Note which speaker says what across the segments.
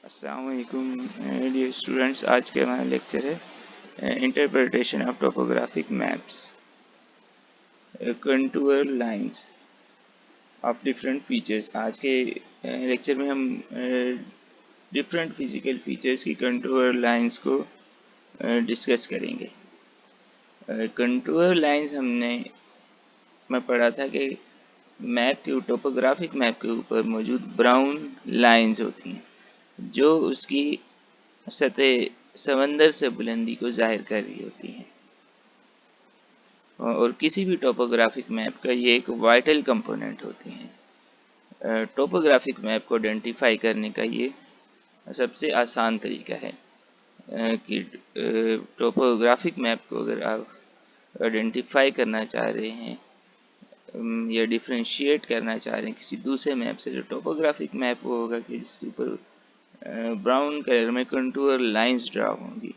Speaker 1: अस्सलाम वालेकुम dear students. आज के हमारा लेक्चर है interpretation of topographic maps, contour lines of different features. आज के लेक्चर में हम डिफरेंट फिजिकल फीचर्स की कंटूर लाइंस को डिस्कस करेंगे। कंटूर लाइंस मैं पढ़ा था कि मैप के टोपोग्राफिक मैप के ऊपर मौजूद ब्राउन लाइंस होती हैं जो उसकी सतह समंदर से बुलंदी को जाहिर कर रही होती हैं, और किसी भी टोपोग्राफिक मैप का ये एक वाइटल कंपोनेंट होती हैं। टोपोग्राफिक मैप को आइडेंटिफाई करने का ये सबसे आसान तरीका है कि टोपोग्राफिक मैप को अगर आप आइडेंटिफाई करना चाह रहे हैं या डिफ्रेंशिएट करना चाह रहे हैं किसी दूसरे मैप से, जो टोपोग्राफिक मैप वो होगा कि जिसके ऊपर ब्राउन कलर में कंटूर लाइंस ड्रा होंगी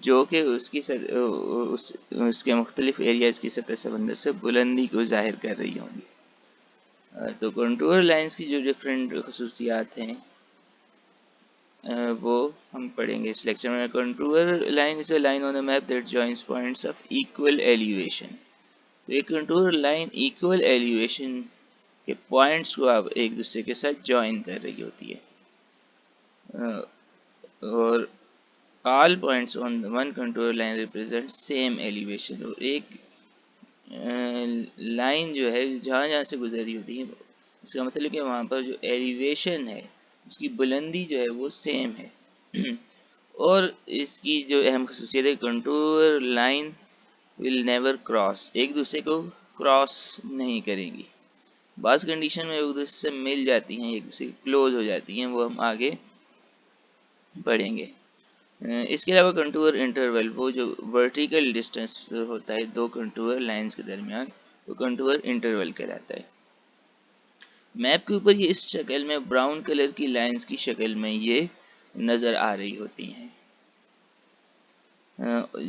Speaker 1: जो कि उसके मुख्तलिफ एरियाज की सतह समंदर से बुलंदी को जाहिर कर रही होंगी। तो कंटूर लाइंस की जो डिफरेंट खसूसियात हैं वो हम पढ़ेंगे इस लेक्चर में। Contour line is a line on the map that joins points of equal elevation. तो ये कंटूर लाइन इक्वल एलिवेशन के पॉइंट्स को आप एक दूसरे के साथ ज्वाइन कर रही होती है, और all points on the one contour line represent same elevation। और एक लाइन जो है जहाँ जहाँ से गुजर रही होती है, इसका मतलब कि वहाँ पर जो एलिवेशन है उसकी बुलंदी जो है वो सेम है। और इसकी जो अहम खसूसियत है, contour line will never cross, एक दूसरे को क्रॉस नहीं करेंगी। बाज़ कंडीशन में एक दूसरे से मिल जाती हैं, एक दूसरे क्लोज हो जाती हैं, वो हम आगे पढ़ेंगे। इसके अलावा कंटूर इंटरवल, वो जो वर्टिकल डिस्टेंस होता है दो कंटूर लाइंस के दरमियान, वो कंटूर इंटरवल कहलाता है। मैप के ऊपर ये इस शक्ल में ब्राउन कलर की लाइंस की शक्ल में ये नज़र आ रही होती हैं,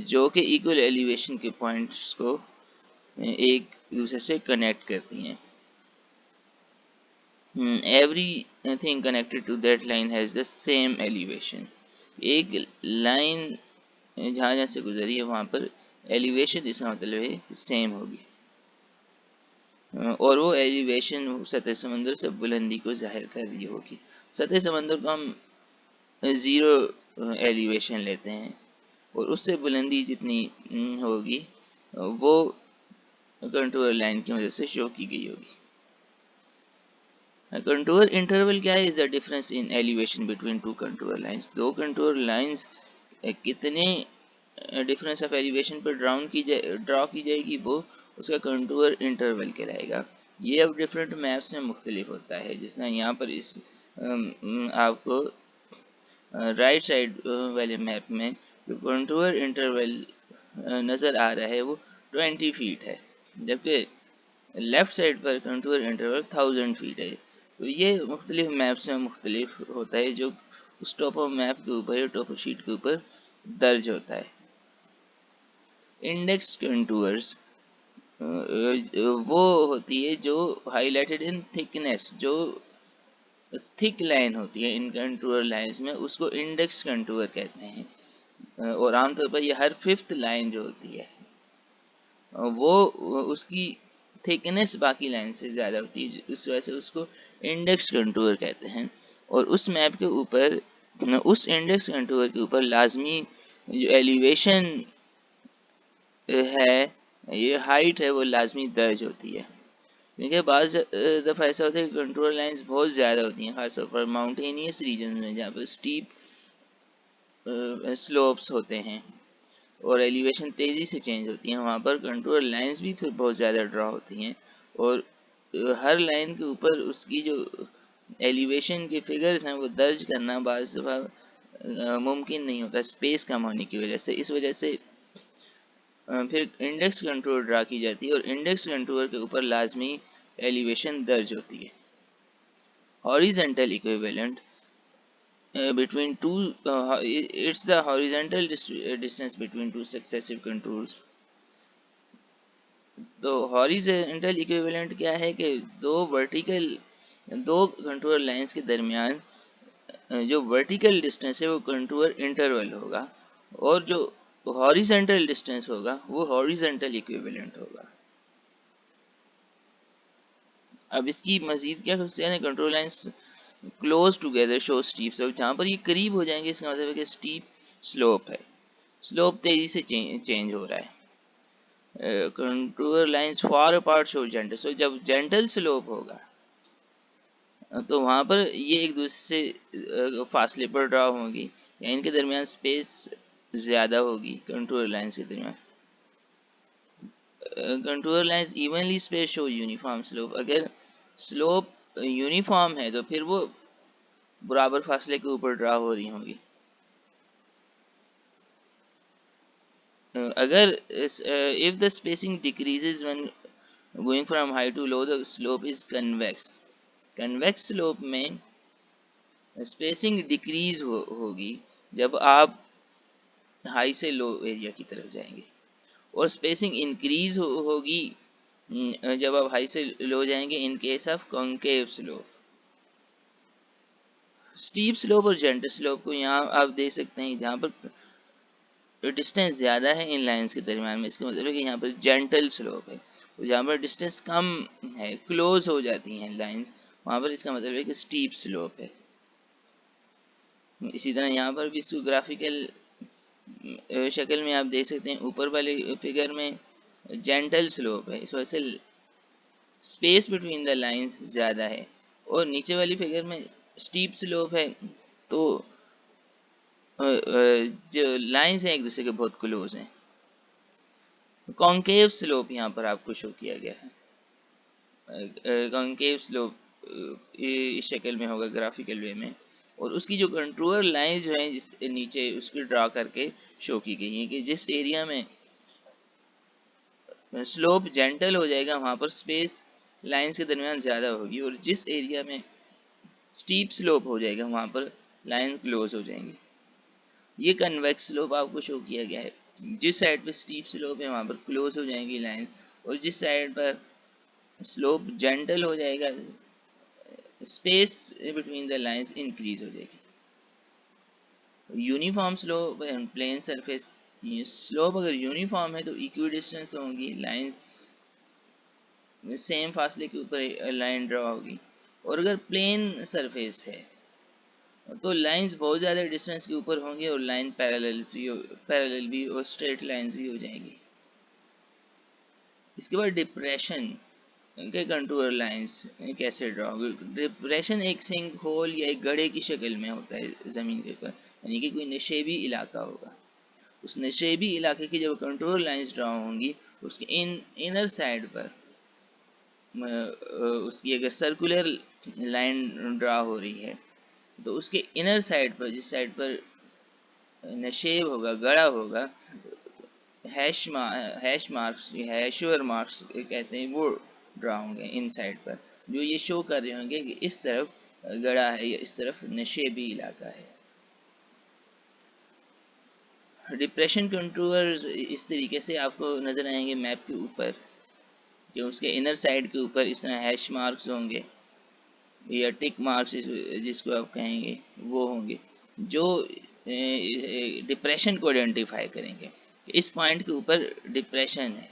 Speaker 1: जो कि इक्वल एलिवेशन के पॉइंट्स को एक दूसरे से कनेक्ट करती हैं। Everything connected to that line has the same elevation। एक लाइन जहाँ जहाँ से गुजरी है वहाँ पर एलिवेशन, इसका मतलब है सेम होगी, और वो एलिवेशन सतह समंदर से बुलंदी को जाहिर कर रही होगी। सतह समंदर को हम ज़ीरो एलिवेशन लेते हैं, और उससे बुलंदी जितनी होगी वो कंटूर लाइन की वजह से शो की गई होगी। कंटूर इंटरवल क्या है? Is the difference in elevation between two contour lines. दो कंटूर लाइंस कितने डिफरेंस ऑफ एलिवेशन पर ड्रॉ की जाएगी, वो उसका कंटूर इंटरवल कहलाएगा। ये अब डिफरेंट मैप्स में मुख्तलिफ होता है। जिस तरह यहाँ पर इस आपको राइट साइड वाले मैप में जो कंटूर इंटरवल नज़र आ रहा है वो 20 फीट है, जबकि लेफ़्ट साइड पर कंटूर इंटरवल 1000 फीट है। तो ये मुख्तलिफ मैप्स में मुख्तलिफ होता है जो उस टोपो मैप के ऊपर या टोपो शीट के ऊपर दर्ज होता है। इंडेक्स कंटूर्स वो होती है जो हाईलाइटेड इन थिकनेस, जो थिक लाइन होती है इन कंटूर लाइंस में, उसको इंडेक्स कंटूर कहते हैं। और आमतौर पर ये हर फिफ्थ लाइन जो होती है वो उसकी थिकनेस बाकी लाइन से ज़्यादा होती है, इस वजह से उसको इंडेक्स कंटूर कहते हैं। और उस मैप के ऊपर, उस इंडेक्स कंटूर के ऊपर लाजमी जो एलिवेशन है, ये हाइट है, वो लाजमी दर्ज होती है। क्योंकि बाज़ दफ़ा ऐसा होता है कि कंट्रोल लाइंस बहुत ज़्यादा होती हैं, ख़ासतौर पर माउंटेनियस रीजन में जहाँ पर स्टीप स्लोप्स होते हैं और एलिवेशन तेज़ी से चेंज होती हैं, वहाँ पर कंट्रोल लाइंस भी फिर बहुत ज़्यादा ड्रा होती हैं। और हर लाइन के ऊपर उसकी जो एलिवेशन के फिगर्स हैं वो दर्ज करना बाज़ दफ़ा मुमकिन नहीं होता, स्पेस कम होने की वजह से। इस वजह से फिर इंडेक्स कंटूर ड्रा की जाती है, और इंडेक्स कंटूर के ऊपर लाजमी एलिवेशन दर्ज होती है। Horizontal equivalent between two it's the horizontal distance between two successive contours। तो हॉरिजेंटल इक्विवेलेंट क्या है कि दो वर्टिकल दो कंटूर लाइंस के दरमियान जो वर्टिकल डिस्टेंस है वो कंटूर इंटरवल होगा, और जो हॉरिजेंटल डिस्टेंस होगा वो हॉरिजेंटल इक्विवेलेंट होगा। अब इसकी मजीद क्या खसूसियात है, contour lines close together show steep slope, जहाँ पर ये करीब हो जाएंगे इसका मतलब है कि स्टीप स्लोप है, स्लोप तेजी से चेंज हो रहा है। Contour lines far apart show gentle, so जब जेंटल स्लोप होगा तो वहाँ पर ये एक दूसरे से फासले पर ड्रा होंगी, या इनके दरमियान स्पेस ज़्यादा होगी कंट्रोल लाइंस के दरमियान। Contour lines evenly space show uniform slope, अगर स्लोप यूनिफॉर्म है तो फिर वो बराबर फासले के ऊपर ड्रा हो रही होंगी। अगर if the spacing decreases when going from high to low, the slope is convex। convex slope में स्पेसिंग डिक्रीज होगी जब आप हाई से लो एरिया की तरफ जाएंगे, और स्पेसिंग इंक्रीज होगी जब आप हाई से लो जाएंगे in case of concave slope. Steep slope और जेंटल स्लोप को यहाँ आप देख सकते हैं, जहाँ पर डिस्टेंस ज़्यादा है इन लाइंस के दरमियान में, इसका मतलब है कि यहाँ पर जेंटल स्लोप है, तो जहाँ पर डिस्टेंस कम है, क्लोज हो जाती हैं लाइंस, वहाँ पर इसका मतलब है कि स्टीप स्लोप है। इसी तरह यहाँ पर भी इसको ग्राफिकल शक्ल में आप देख सकते हैं, ऊपर वाले फिगर में जेंटल स्लोप है, इस वजह से स्पेस बिटवीन द लाइंस ज़्यादा है, और नीचे वाली फिगर में स्टीप स्लोप है, तो जो लाइंस हैं एक दूसरे के बहुत क्लोज हैं। कॉन्केव स्लोप यहाँ पर आपको शो किया गया है, कॉन्केव स्लोप इस शक्ल में होगा ग्राफिकल वे में, और उसकी जो कंट्रोलर लाइन जो है जिस नीचे उसकी ड्रा करके शो की गई है कि जिस एरिया में स्लोप जेंटल हो जाएगा वहाँ पर स्पेस लाइंस के दरमियान ज़्यादा होगी, और जिस एरिया में स्टीप स्लोप हो जाएगा वहाँ पर लाइन क्लोज हो जाएंगी। ये कन्वेक्स स्लोप आपको शो किया गया है, जिस साइड पर स्टीप स्लोप है वहाँ पर क्लोज हो जाएंगी लाइन, और जिस साइड पर स्लोप जेंटल हो जाएगा space between the lines increase हो जाएगी। Uniform slope and plane surface, slope अगर यूनिफॉर्म है तो इक्वी डिस्टेंस होंगी लाइंस, सेम फासले के ऊपर लाइन ड्रा होगी, और अगर प्लेन सरफेस है तो लाइंस बहुत ज़्यादा डिस्टेंस के ऊपर होंगी, और लाइन पैरेलल भी और स्ट्रेट लाइंस भी हो जाएंगी। इसके बाद डिप्रेशन के कंटूर लाइंस कैसे ड्रा होगी। डिप्रेशन एक सिंक होल या एक गड्ढे की शक्ल में होता है ज़मीन के ऊपर, यानी कि कोई नशेबी इलाका होगा, उस नशेबी इलाके की जब कंटूर लाइंस ड्रा होंगी उसके इनर साइड पर उसकी अगर सर्कुलर लाइन ड्रा हो रही है तो उसके इनर साइड पर, जिस साइड पर नशेब होगा, गड़ा होगा, हैश मार्क्स, हैशर मार्क्स कहते हैं, वो ड्रा होंगे इन साइड पर, जो ये शो कर रहे होंगे कि इस तरफ गड़ा है या इस तरफ नशेबी इलाका है। डिप्रेशन कंट्रोलर्स इस तरीके से आपको नज़र आएंगे मैप के ऊपर, कि उसके इनर साइड के ऊपर इस तरह हैश मार्क्स होंगे या टिक मार्क्स जिसको आप कहेंगे वो होंगे, जो डिप्रेशन को आइडेंटिफाई करेंगे, इस पॉइंट के ऊपर डिप्रेशन है।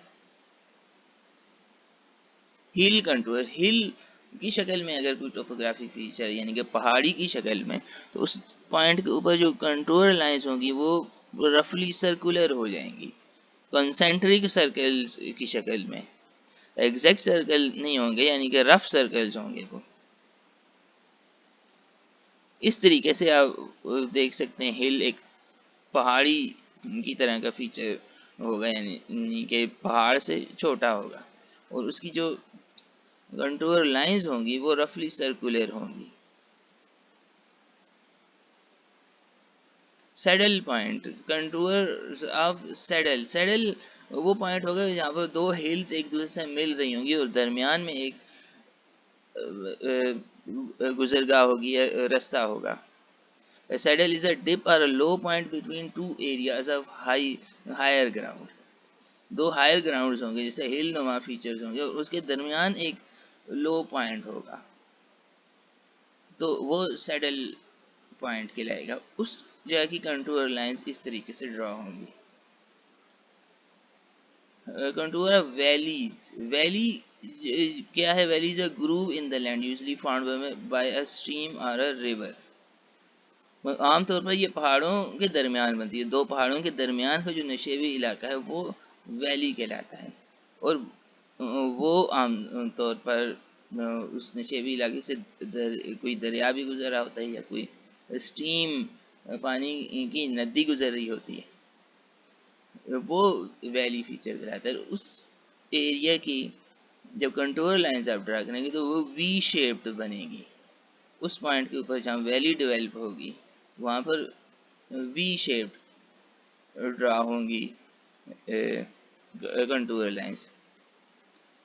Speaker 1: हिल कंट्रोल, हिल की शक्ल में अगर कोई टोपोग्राफिक फीचर यानी कि पहाड़ी की शक्ल में, तो उस पॉइंट के ऊपर जो कंट्रोल लाइंस होंगी वो रफली सर्कुलर हो जाएंगी, कंसेंट्रिक सर्कल्स की शक्ल में, एग्जैक्ट सर्कल नहीं होंगे, यानी कि रफ सर्कल्स होंगे वो। इस तरीके से आप देख सकते हैं हिल एक पहाड़ी की तरह का फीचर होगा, यानी कि पहाड़ से छोटा होगा, और उसकी जो कंटूर लाइंस होंगी वो रफली सर्कुलर होंगी। Saddle point, contour of saddle, saddle वो पॉइंट होगा जहाँ पर दो हिल्स एक दूसरे से मिल रही होंगी और दरमियान में एक गुजरगाह होगी या रास्ता होगा। A saddle is a dip or a low point between two areas of higher ground। दो हायर ग्राउंड्स होंगे जैसे हिल नुमा फीचर्स होंगे और उसके दरमियान एक लो पॉइंट होगा। तो वो सैडल पॉइंट कहलाएगा। उस जगह की कंटूर लाइंस इस तरीके से ड्रॉ होंगी। कंटूर ऑफ वैलीज, वैली क्या है? Valley is a groove in the land usually found by a stream और अ रिवर। आमतौर पर ये पहाड़ों के दरमियान बनती है, दो पहाड़ों के दरमियान का जो नशेबी इलाका है वो वैली कहलाता है। और वो आम तौर पर उस नशेबी इलाके से कोई दरिया भी गुजर रहा होता है या कोई स्ट्रीम, पानी की नदी गुजर रही होती है, वो वैली फीचर कहलाता है। उस एरिया की जब कंट्रोल लाइंस आप ड्रा करेंगे तो वो वी शेप्ड बनेगी। उस पॉइंट के ऊपर जहाँ वैली डेवलप होगी वहाँ पर वी शेप्ड ड्रा होंगी कंटूर लाइंस।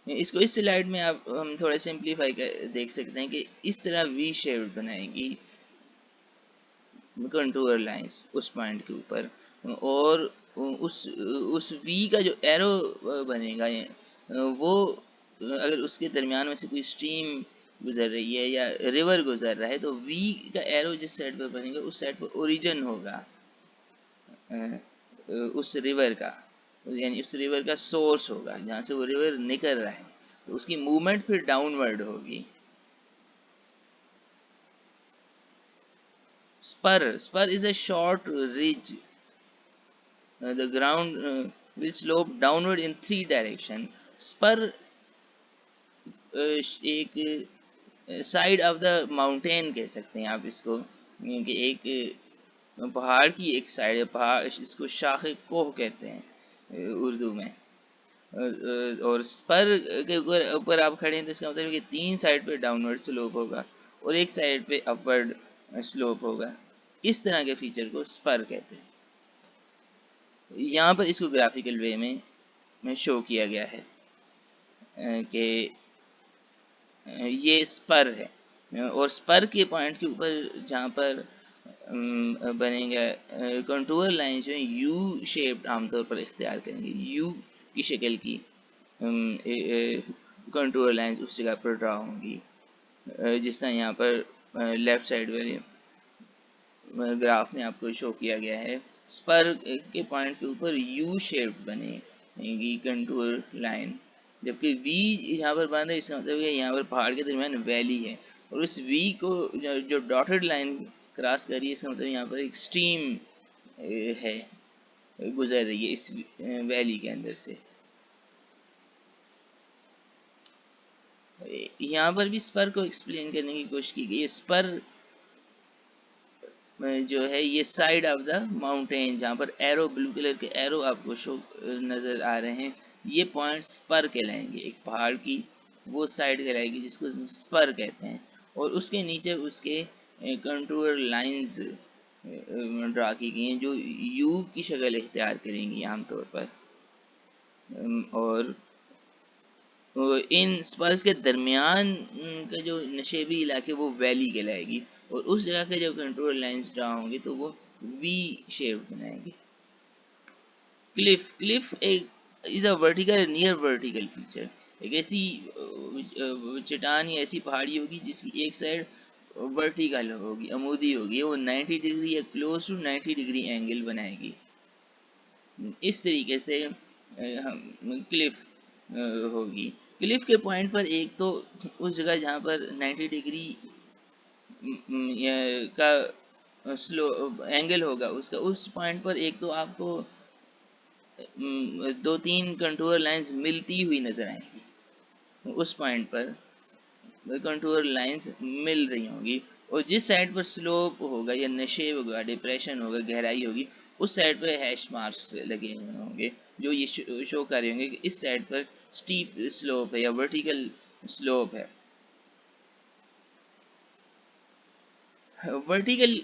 Speaker 1: इसको इस स्लाइड में आप हम थोड़ा सिंप्लीफाई कर देख सकते हैं कि इस तरह वी शेप्ड बनाएगी कंटूर लाइंस उस पॉइंट के ऊपर। और उस वी का जो एरो बनेगा वो अगर उसके दरमियान में से कोई स्ट्रीम गुजर रही है या रिवर गुजर रहा है तो वी का एरो जिस साइड पर बनेगा उस साइड पर ओरिजिन होगा उस रिवर का, यानी उस रिवर का सोर्स होगा जहाँ से वो रिवर निकल रहा है, तो उसकी मूवमेंट फिर डाउनवर्ड होगी। Spur is a short ridge, the ground will slope downward in 3 direction. Spur एक साइड ऑफ द माउंटेन कह सकते हैं आप इसको, कि एक पहाड़ की एक साइड है, पहाड़ इसको शाख कोह कहते हैं उर्दू में। और स्पर के ऊपर आप खड़े हैं तो इसका मतलब है कि 3 साइड पे डाउनवर्ड स्लोप होगा और एक साइड पे अपवर्ड स्लोप होगा। इस तरह के फीचर को स्पर कहते हैं। यहाँ पर इसको ग्राफिकल वे में शो किया गया है कि ये स्पर है और स्पर के पॉइंट के ऊपर जहाँ पर बनेगा कंटूर लाइन जो है यू शेप्ड आमतौर पर इख्तियार करेंगे, यू की शक्ल की कंटूर लाइंस उस जगह पर ड्रा होंगी। जिस तरह यहाँ पर लेफ्ट साइड वाले ग्राफ में आपको शो किया गया है, स्पर के पॉइंट के ऊपर यू शेप्ड बनेगी कंटूर लाइन, जबकि वी यहाँ पर बन रहा है। इसका मतलब है यहाँ पर पहाड़ के दरमियान वैली है और उस वी को जो डॉटेड लाइन क्रॉस कर रही है, इसका मतलब यहाँ पर एक स्ट्रीम है गुजर रही है इस वैली के अंदर से। यहाँ पर भी स्पर को एक्सप्लेन करने की कोशिश की गई। स्पर जो है ये साइड ऑफ द माउंटेन, जहाँ पर एरो ब्लू कलर के एरो आपको शो नजर आ रहे हैं, ये पॉइंट स्पर कहलाएंगे। एक पहाड़ की वो साइड कहलाएगी जिसको स्पर कहते हैं और उसके नीचे उसके कंटूर लाइंस ड्रा की गई हैं जो यू की शक्ल इख्तियार करेंगी आमतौर पर। और इन स्पर्स के दरमियान का जो नशेबी इलाके वो वैली कहलाएगी और उस जगह के जब कंट्रोल लाइंस ड्रा होंगी तो वो वी शेप बनाएगी। क्लिफ एक is a vertical near vertical feature, एक ऐसी चट्टान या ऐसी पहाड़ी होगी जिसकी एक साइड वर्टिकल होगी, अमूदी होगी, वो 90 डिग्री या क्लोज टू 90 डिग्री एंगल बनाएगी। इस तरीके से हम क्लिफ होगी। क्लिफ के पॉइंट पर एक तो उस जगह जहाँ पर 90 डिग्री का स्लो एंगल होगा उसका, उस पॉइंट पर एक तो आपको 2-3 कंटूर लाइंस मिलती हुई नजर आएंगी। उस पॉइंट पर कंटूर लाइंस मिल रही होंगी और जिस साइड पर स्लोप होगा या नशेब होगा, डिप्रेशन होगा, गहराई होगी, उस साइड पर हैश मार्क्स लगे हुए होंगे जो ये शो कर रहे होंगे कि इस साइड पर स्टीप स्लोप है या वर्टिकल स्लोप है। वर्टिकल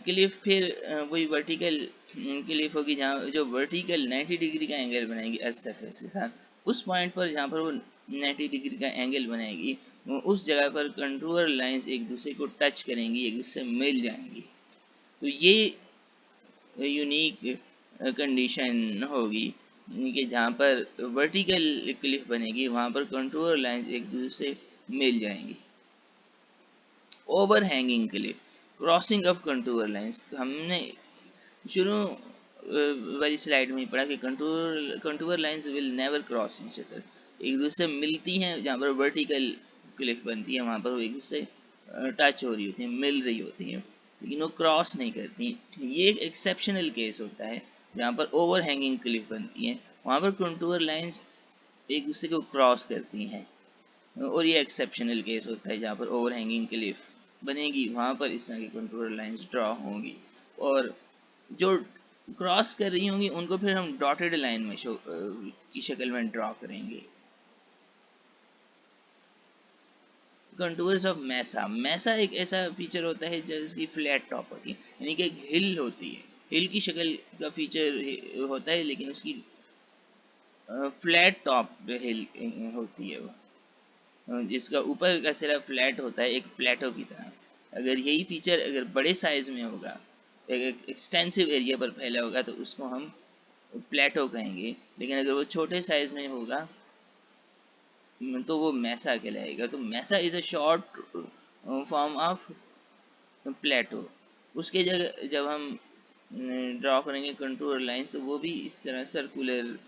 Speaker 1: क्लिफ फिर वही वर्टिकल क्लिफ होगी जहाँ जो वर्टिकल 90 डिग्री का एंगल बनाएगी अर्थ सरफेस के साथ। उस पॉइंट पर जहाँ पर वो 90 डिग्री का एंगल बनाएगी उस जगह पर कंटूर लाइंस एक दूसरे को टच करेंगी, एक दूसरे से मिल जाएंगी। तो ये यूनिक कंडीशन होगी कि जहाँ पर वर्टिकल क्लिफ बनेगी वहाँ पर कंटूर लाइंस एक दूसरे से मिल जाएंगी। Over hanging Cliff, crossing of contour lines. हमने शुरू वाली स्लाइड में ही पढ़ा कि contour lines will never cross each other, एक दूसरे से मिलती हैं, जहाँ पर वर्टिकल क्लिफ बनती है वहाँ पर वो एक दूसरे से टच हो रही होती हैं, मिल रही होती हैं, लेकिन वो क्रॉस नहीं करती। ये एक एक्सेप्शनल केस होता है जहाँ पर ओवर हैंगिंग क्लिफ बनती हैं, वहाँ पर कंटूर लाइंस एक दूसरे को क्रॉस करती हैं, और ये एक्सेप्शनल केस होता है जहाँ पर ओवर हैंगिंग क्लिफ बनेगी, वहाँ पर इस तरह की कंटूर लाइंस ड्रॉ होंगी, और जो क्रॉस कर रही होंगी उनको फिर हम डॉटेड लाइन में शो की शक्ल में ड्रॉ करेंगे। कंटूर्स ऑफ मैसा, मैसा एक ऐसा फीचर होता है जिसकी फ्लैट टॉप होती है, यानी कि एक हिल होती है, हिल की शक्ल का फीचर होता है, लेकिन उसकी फ्लैट टॉप हिल होती है वो, जिसका ऊपर का सिरा फ्लैट होता है एक प्लेटो की तरह। अगर यही फीचर अगर बड़े साइज में होगा, एक एक्सटेंसिव एरिया पर फैला होगा, तो उसको हम प्लेटो कहेंगे, लेकिन अगर वो छोटे साइज में होगा तो वो मैसा कहलाएगा। तो mesa is a short form of plateau. उसके जगह जब हम ड्रॉ करेंगे कंटूर लाइंस, तो वो भी इस तरह सर्कुलर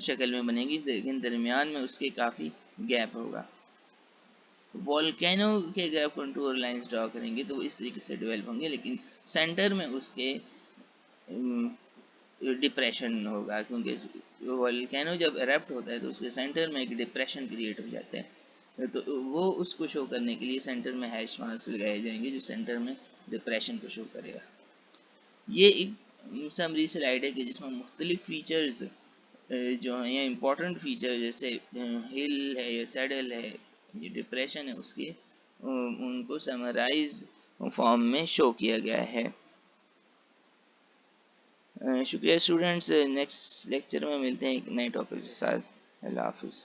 Speaker 1: शक्ल में बनेगी, लेकिन दरमियान में उसके काफ़ी गैप होगा। वॉल्केनो के अगर आप कंटूर लाइंस ड्रॉ करेंगे तो वो इस तरीके से डेवलप होंगे, लेकिन सेंटर में उसके डिप्रेशन होगा, क्योंकि वॉल्केनो जब एरप्ट होता है तो उसके सेंटर में एक डिप्रेशन क्रिएट हो जाता है, तो वो उसको शो करने के लिए सेंटर में हैश मार्क्स लगाए जाएंगे जो सेंटर में डिप्रेशन को शो करेगा। ये एक समरी स्लाइड है कि जिसमें मुख्तलिफ फीचर्स जो हैं या इम्पोर्टेंट फीचर जैसे हिल है या सैडल है, ये डिप्रेशन है, उसके उनको समराइज फॉर्म में शो किया गया है। शुक्रिया स्टूडेंट्स, नेक्स्ट लेक्चर में मिलते हैं एक नए टॉपिक के साथ। अल्लाह हाफिज़।